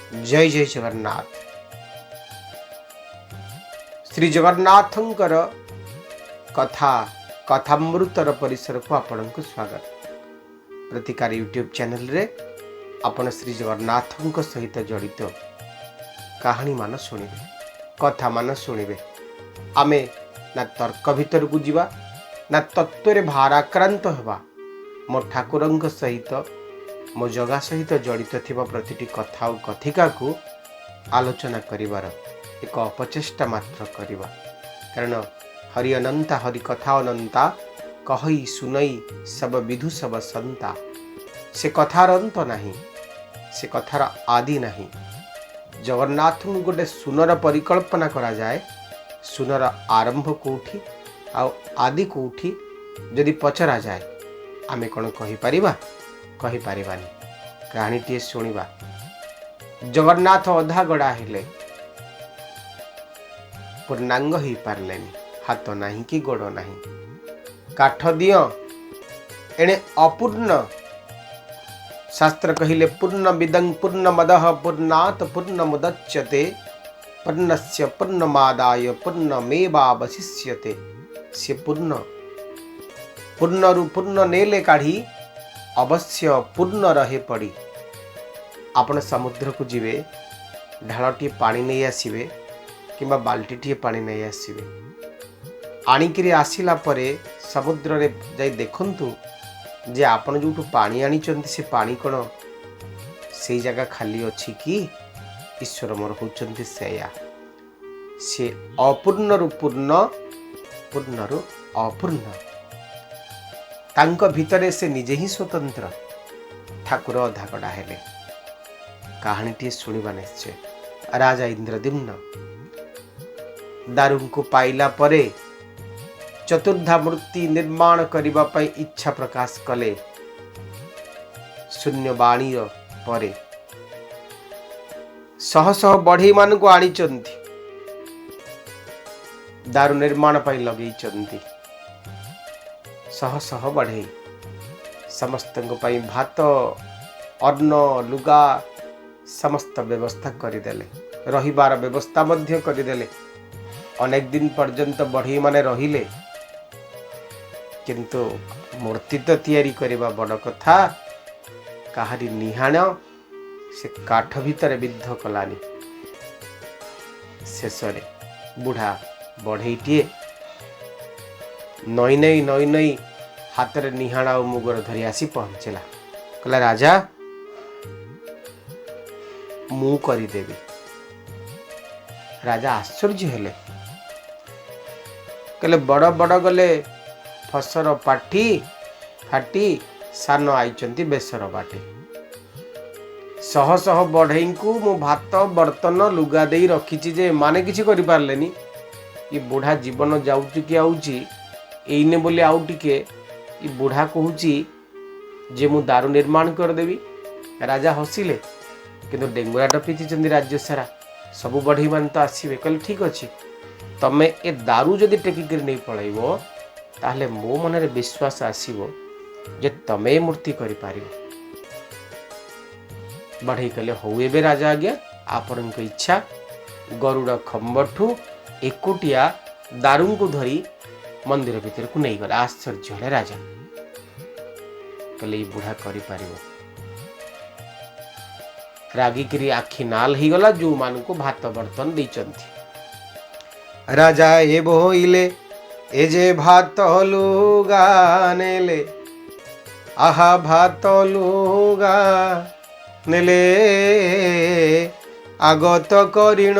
जय जय जगन्नाथ। श्री जगन्नाथंकर कथा कथामृतर परिसर को आपण को स्वागत। प्रतिकार यूट्यूब चैनल रे आपण श्री जगन्नाथंक सहित जड़ित कहानी मान शुणिबे, कथा मान शुणिबे। आमे ना तर्क भीतर को जीवा ना तत्व भाराक्रांत हेबा। मो ठाकुरंक सहित मो जगा सहित जड़ित थिबा प्रतिटी कथा और कथिका को आलोचना करिवार एक अपचेष्टा मात्र करिवा। कारण हरि अनंता हरि कथा अनंता कही सुनई सब विधु सब संता। से कथार अंत नहीं, से कथार आदि नहीं। जगन्नाथ गोटे सुनर परिकल्पना करा जाए, सुनर आरंभ कोठी आ आदि कोठी जदि पचरा जाए आमे कौन कही पारिबानी। कहानी टी शुणिबा। जगन्नाथ अधा गड़ा हेले, पूर्णांग ही पारलेनी। हाथ नहीं कि गोड़ नहीं, काठ दियो एणे अपूर्ण। शास्त्र कहिले पूर्ण विदं पूर्ण मदः पूर्णात् पूर्ण मुदच्यते पूर्णस्य पूर्णमादाय पूर्णमेवावशिष्यते। से पूर्ण पूर्णरु पूर्ण नेले काढ़ी अवश्य पूर्ण रहे पड़ी। आपण समुद्र को जीवे, ढालटी पानी नहीं आसीबे किंबा बाल्टीटी पानी नहीं आसीबे। आनिकिरी आसिला परे समुद्र रे जाई देखंतु जे आपण जोटू पानी आनिचंती से पानी कोन से जगह खाली अछि कि ईश्वर मोर होचंती सेया। से अपूर्ण रु पूर्ण, पूर्ण रु अपूर्ण। तांक भितरे से निजे ही स्वतंत्र। ठाकुर अधागड़ा हेले। कहानी टी शुणिबा निश्चय। राजा इंद्रद्युम्न दारुं को पाइला परे चतुर्धा मूर्ति निर्माण करिबा पई इच्छा प्रकाश कले। शून्यवाणी परे शह शह बढ़ई मान को आनिचंती, दारु निर्माण पई लगेइचंती। शह शह बढ़ई समस्त भात अन्न लुगा समस्त व्यवस्था करदेले। रहिबार व्यवस्था मध्य करदेले। अनेक दिन पर्यंत बढ़ई माने रहिले, किंतु मूर्ति तो तैयारी करबा बड़ कथा। काहारी निहाण से काठ भितर विद्ध कलानी। शेषरे बुढ़ा बढ़ईटीए नई नई नई नई हाथ रे निहाण और मुगर धरी आसी पहुंचला। कहला राजा मु करदेवी। राजा आश्चर्य हेले। कहले बड़ बड़ गले फसर पाठी फाटी सान आईचंती बेसर बाटे। शह शह बढ़ई को मु भात बर्तन लुगा दे रखी जे माने किछि करि पारलेनी। ये बुढ़ा जीवन जाउची कि आउची एइने बोले आउ टिके ये बुढ़ा कहूची जे मु दारू निर्माण करदेवी। राजा हसिले, किंतु डेंगुरा टपिथि राज्य सारा सबु बढ़ई मान तो आसबे। कहले ठीक अच्छे, तमे ए दारू जदि टेकिक नहीं पलैब ताहले मो मन रे विश्वास आसीबो जे तमे मूर्ति करि पारिबो। बढ़ई कहले हौ एबे राजा आज्ञा आपनक इच्छा। गरुड़ खम्बठू एकुटिया दारू को धरी मंदिर भीतर को नहीं गला। आश्चर्य है राजा। कहले बुढ़ा करि पारिबो। रागिकिरी आखि नाल ही गला जो मान को भात बर्तन देचंती। राजा ए बोइले ए जे भात लुगा नेले, आहा भात लुगा नेले आगत करिण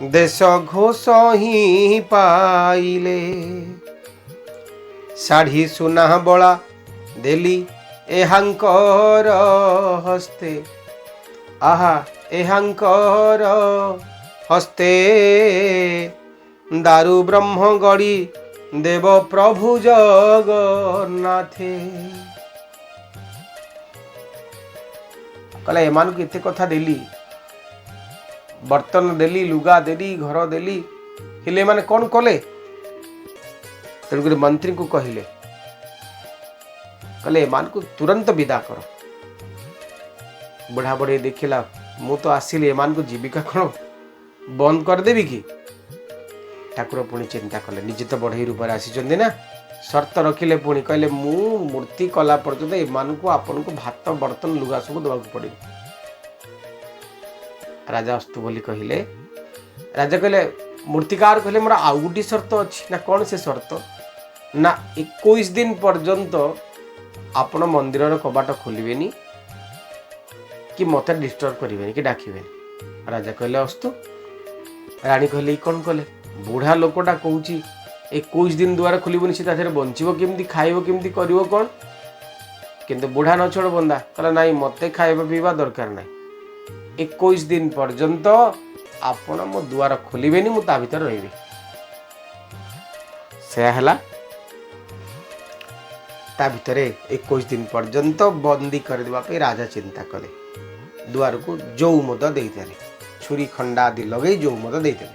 देश घोष ही पाइले। शाढ़ी सुना बला देली एहांकर हस्ते, आहा एहांकर हस्ते दारू ब्रह्म गड़ी देव प्रभु जगन्नाथे। कहला एमान को एते कथा देली, बर्तन देली लुगा देली घर देली, हेले माने कौन कले। तेणुकर मंत्री को कहले, कहले एमान को तुरंत विदा कर। बुढ़ा बढ़े देखिला मु तो आसिली एमान को जीविका कौन बंद करदेवी कि ठाकुर पुणी चिंता कले निजे तो बढ़ई रूप आसी ना शर्त रखिले पुणी कहले मु मूर्ति कला पर्यंत एमान को आपन को भात बर्तन लुगा सब देवा पड़े। राजा अस्तु बोली कहले राजा कहले मूर्तिकार कहले मोर आउ गोटी शर्त अच्छी ना कौन से शर्त ना 21 दिन पर्यंत आपण मंदिर कबाट खोलिबेनी कि मत डिस्टर्ब करें कि डाकबे। राजा कहले अस्तु। राणी कहले कौन कले बुढ़ा लोकटा कहूँ 21 दिन द्वार खोलबनी से बंचब केमती खाइब केमती कर कौन किंतु बुढ़ा न छोड़ बंदा कहला नाई मत खाइबा पीवा दरकार ना 21 दिन पर्यंत आपण मो द्वार खोलिबेनी मु ता भीतर रहिबे। से ता भितरे 21 दिन पर्यंत बंदी करदेवा राजा चिंता कले। द्वार को जो मद देते छुरी खंडा आदि लगे जो मद देते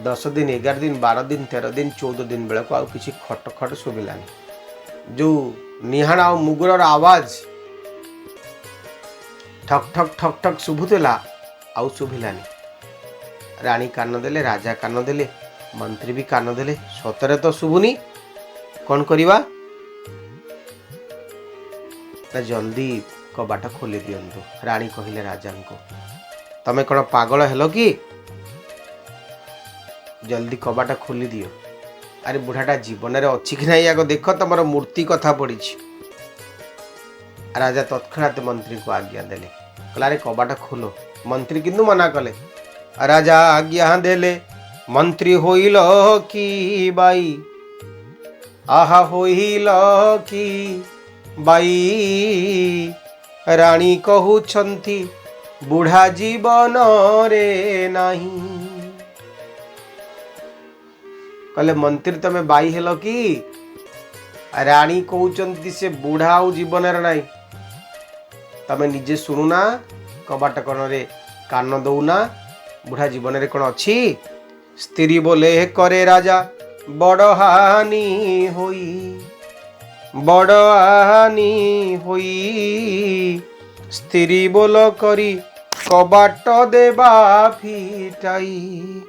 10 दिन 11 दिन 12 दिन 13 दिन 14 दिन बेलू आउ किसी खट खट शुभिलानी जो निहाण आ मुगुर आवाज ठक ठक ठक ठक शुभुला आउ शुभिलानी। राणी कान देले राजा कान देले मंत्री भी कान देले सतरे तो शुभुनी कौन करिवा ना जल्दी कबाट खोली दियंतु। राणी कहिले राजा को तमे कौन पागल हेलो कि जल्दी कबाट खोली दियो। अरे बुढ़ाटा जीवन रे अच्छी कि नहीं आग देख तुम मूर्ति कथा पड़ी। राजा तत्क्षणात मंत्री को आज्ञा देले कहला रे कबाट खोलो। मंत्री किंतु मना कले। राजा आज्ञा देले मंत्री होइल कि बाई आहा होइल कि बाई राणी कहउछंती बुढ़ा जीवन रे नाही। कहले मंत्री तमे बाई हेलो कि राणी कहउछंती से बुढ़ा आउ जीवन रे नाही। तमे निजे सुनुना कबाट कन रे कान दउना बुढ़ा जीवन रे कौन अच्छी। स्त्री बोले करे राजा बड़ हानि होई बड़ हानि होई स्त्री बोल करी कबाट देवा फिटाई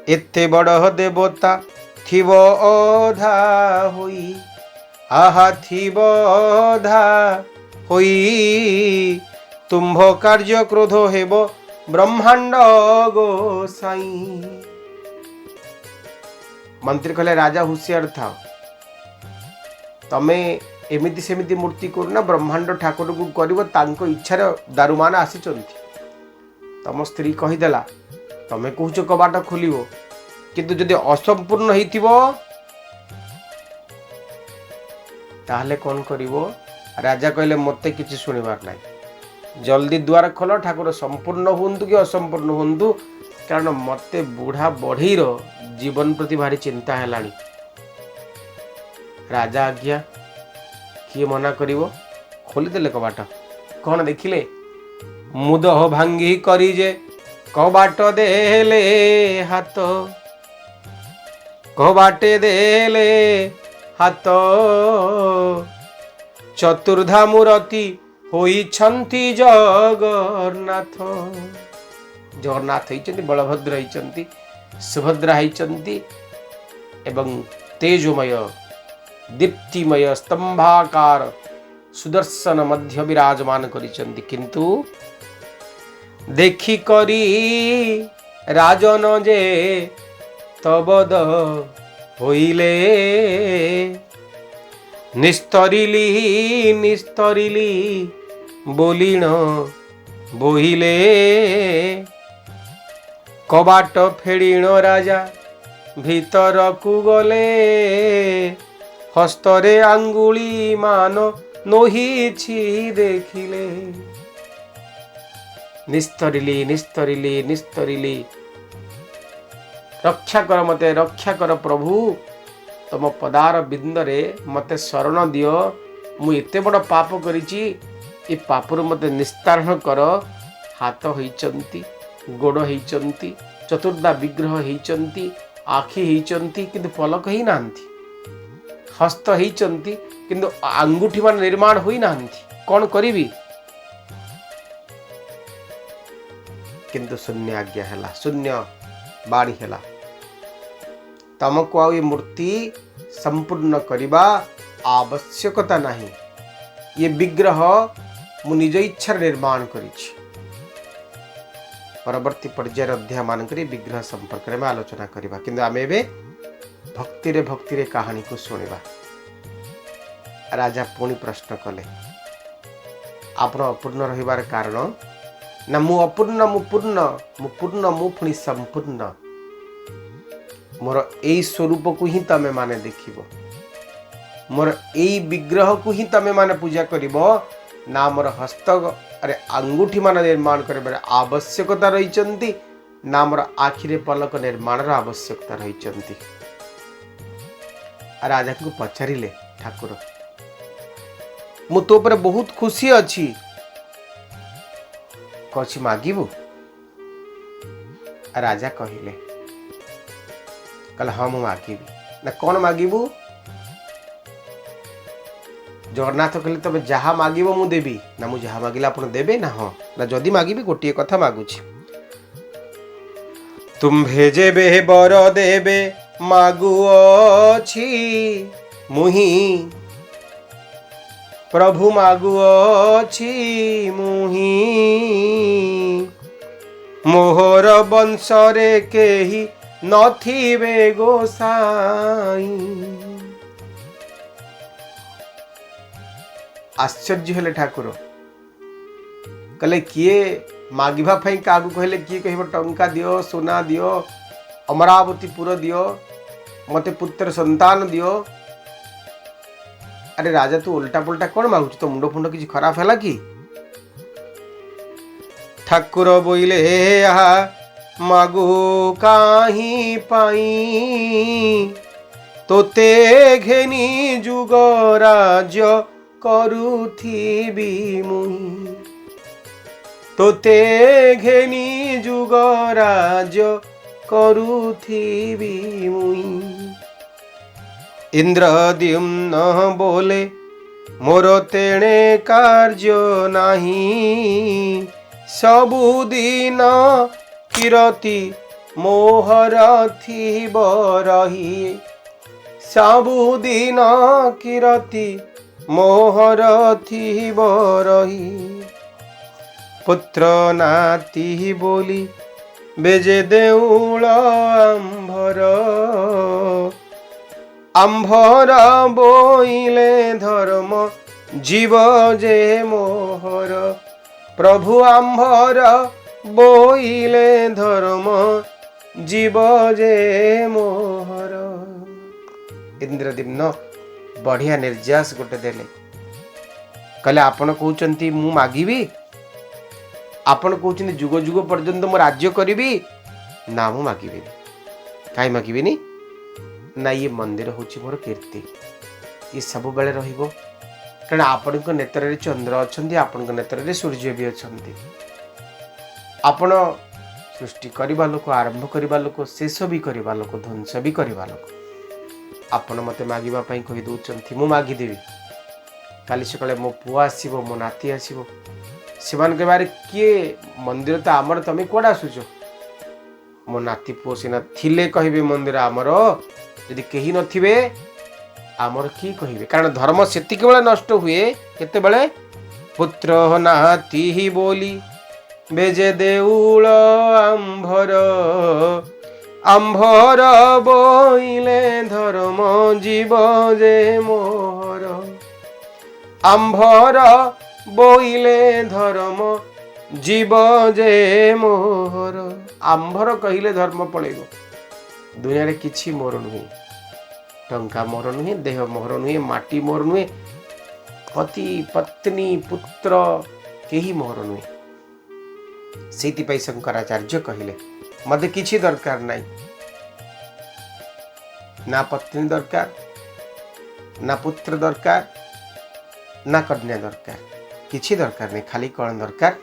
एते बड़ देवता थिब अधा होई आहा थिब अधा होई तुम्भ कार्य क्रोध हेब ब्रह्मांड गोसाई। मंत्री कहले राजा हुशियार था तमे एमिति सेमिति मूर्ति करूना ब्रह्मांड ठाकुर को करिवो तांको इच्छार दारुमान आसीचंती। तम स्त्री कहीदेला तमे कहूच कबाट खोलिवो किंतु जदि असंपूर्ण हेतिवो ताहले कौन करिवो। राजा कहले मते किछि सुनिबार नाही जल्दी द्वार खोल ठाकुर संपूर्ण हुंतु कि असंपूर्ण हुंतु कारण मते बुढ़ा बढ़ईर जीवन प्रति भारी चिंता हेलानी। राजा आज्ञा किए मना करिवो खोलीदेले कबाट। कौन देखिले मुद भांगी करी जे कबाट देले हाथ कबाटे देले हाथ चतुर्धा मूर्ति होइछंती जगन्नाथ। जगन्नाथ होइछंती बलभद्र होइछंती सुभद्रा होइछंती एवं तेजोमय दीप्तिमय स्तंभाकार सुदर्शन मध्य विराजमान करिछंती किंतु देखी करी राजन जे तबद होइले निस्तरिली निस्तरिली बोलिण बोहिले कबाट फेड़िण राजा भीतर को गले हस्तरे आंगुली मान नोहिछि देखिले निस्तरिली निस्तरिली निस्तरिली रक्षा कर मते रक्षा कर प्रभु तम पदार बिंदरे मते शरण दियो मु एते बड़ पाप करिछि ए पापर मते निस्तारण कर। हाथ होइचंती गोड़ होइचंती चतुर्धा विग्रह होइचंती आखि होइचंती किंतु पलक ही नांती हस्त होइचंती किंतु आंगुठी मान निर्माण होई नांती कौन करिवि किंतु शून्य आज्ञा है, शून्य बाणी है। तुमको आ मूर्ति संपूर्ण करने आवश्यकता नहीं। ये विग्रह मु निज इच्छा निर्माण कर। परवर्ती पर्यायर अध्याय मानक विग्रह संपर्क में आलोचना करवा, किंतु आम ए भक्ति रे कहानी को सुनिबा। राजा पुणी प्रश्न कले, आपण अपूर्ण रहिबार कारण ना मु अपूर्ण मु पूर्ण मु पुणी संपूर्ण। मोर एई स्वरूप को ही तमे माने देखिबो, मोर एई विग्रह को ही तमे माने पूजा करिबो ना। मोर हस्त अरे अंगूठी मान निर्माण कर आवश्यकता रही ना मोर आखिरे पलक निर्माण आवश्यकता रही। राजा को पचारे, ठाकुर मु तो पर बहुत खुशी अच्छी, कछि मागिबू? राजा कहले हाँ मु मागिबी। ना कौन मागिबू? जगन्नाथ कहले तबे जहा मागिबो मु देबी। ना मु जहा मागिला आपण देबे ना? हाँ ना जदि मागिबी गोटे कथा मागुछि, तुम्भे जेबे बर देबे मागुअछि मुहि, प्रभु मागुअछि मुहि। मोहर वंश रे केही नथिबे गोसाई। आश्चर्य हेले ठाकुर, कहले किए मागिबा पई कागु कहले, किए कहबो टंका दियो, सोना दियो, अमरावतीपुर दियो, मते पुत्र संतान दियो। अरे राजा तू उल्टा पुल्टा कौन मागुच? तो मुंड फुंड किसी खराब है कि? ठाकुर बोइले मागु काही पाई, तोते घेनी जुग राज्य करुथिबी मुहि। तोते घेनी जुग राज्य करुथिबी मुहि। इंद्रद्युम्न बोले मोर तेणे कार्य नाही, सबुदिन किरति मोहर थिब रही। सबुदिन किरति मोहर थिब रही। पुत्र नाती बोली बेजे देउल आंभर, आंभर बोइले धर्म जीव जे मोहर। प्रभु आंभर बोइले धर्म जीव जे मोहर। इंद्रद्युम्न बढ़िया निर्यास गोटे देले, कहले आपण कहउचंती मु मागिबी, आपण कहउचंती जुग जुग पर्यंत मु राज्य करिबी। ना मु मागिबिनी। काई मागिबिनी? ना ये मंदिर होची मोर कीर्ति, ये सब बेले रहिबो। कारण आपण को नेत्र रे चंद्र अछंती, आपण को नेत्र रे सूर्य भी अछंती। आपण सृष्टि करबा लोक, आरंभ करबा लोक, शेष भी करबा लोक, ध्वंस भी करबा लोक। आपण मते मागिबा पई कहि दोचंती, मु मागी देबी। काली सकाळे मो पुआ आसीबो, मो नाती आसीबो, सेमान के बारे किए मंदिर तो आमर, तमे कोडा आसुचो? मो नाती पुओ सिना थिले कहिबे मंदिर आमर, यदि केही नथिबे आमर की कहिबे? कारण धर्म सेतिक बेले नष्ट हुए केते बेले? पुत्र नाती ही बोली बेजे देउल आंभर, आंभर बोइले धर्म जीव जे मोहर। आंभर बोइले धर्म जीव जे मोहर। आंभर कहिले धर्म पळेगो। दुनिया रे किछि मोर नुहे, टंका मोर नुहे, देह मोर नुहे, माटी मोर नुहे, पति पत्नी पुत्र केही मोर नुहे। सेति शंकराचार्य कहले मते किछि दरकार नाही, ना पत्नी दरकार, ना पुत्र दरकार, ना कन्या दरकार, किछि दरकार नहीं। खाली कौन दरकार?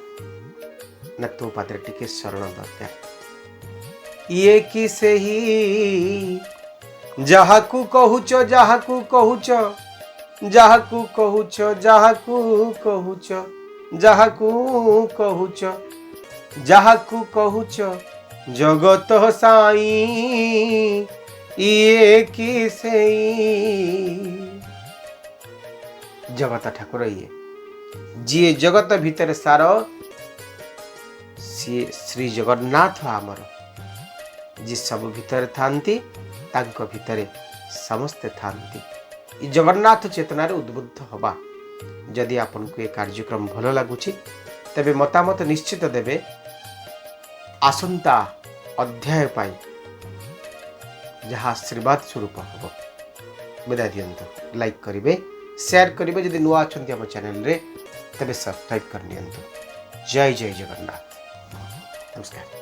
ना तो पात्र टिके शरण दरकार। ये कि सही जहाकू कहूच, जहाकू कहूच, जहाकू कहूच, जहाकू कहूच, जहाकू कहूच, ଯାହାକୁ କହୁଛ ଜଗତ ସାଇ ଇଏ କି ସେଇ ଜଗତ ଠାକୁର ଇଏ ଯିଏ ଜଗତ ଭିତରେ ସାର ସିଏ ଶ୍ରୀ ଜଗନ୍ନାଥ ଆମର ଯିଏ ସବୁ ଭିତରେ ଥାନ୍ତି ତାଙ୍କ ଭିତରେ ସମସ୍ତେ ଥାନ୍ତି ଏ ଜଗନ୍ନାଥ ଚେତନାରେ ଉଦ୍ବୁଦ୍ଧ ହବା। ଯଦି ଆପଣଙ୍କୁ ଏ କାର୍ଯ୍ୟକ୍ରମ ଭଲ ଲାଗୁଛି ତେବେ ମତାମତ ନିଶ୍ଚିତ ଦେବେ। ଆସନ୍ତା ଅଧ୍ୟାୟ ପାଇଁ ଯାହା ଆଶୀର୍ବାଦ ସ୍ୱରୂପ ହେବ ବିଦାୟ ଦିଅନ୍ତୁ। ଲାଇକ୍ କରିବେ, ସେୟାର କରିବେ। ଯଦି ନୂଆ ଅଛନ୍ତି ଆମ ଚ୍ୟାନେଲରେ ତେବେ ସବସ୍କ୍ରାଇବ୍ କରିନିଅନ୍ତୁ। ଜୟ ଜୟ ଜଗନ୍ନାଥ। ନମସ୍କାର।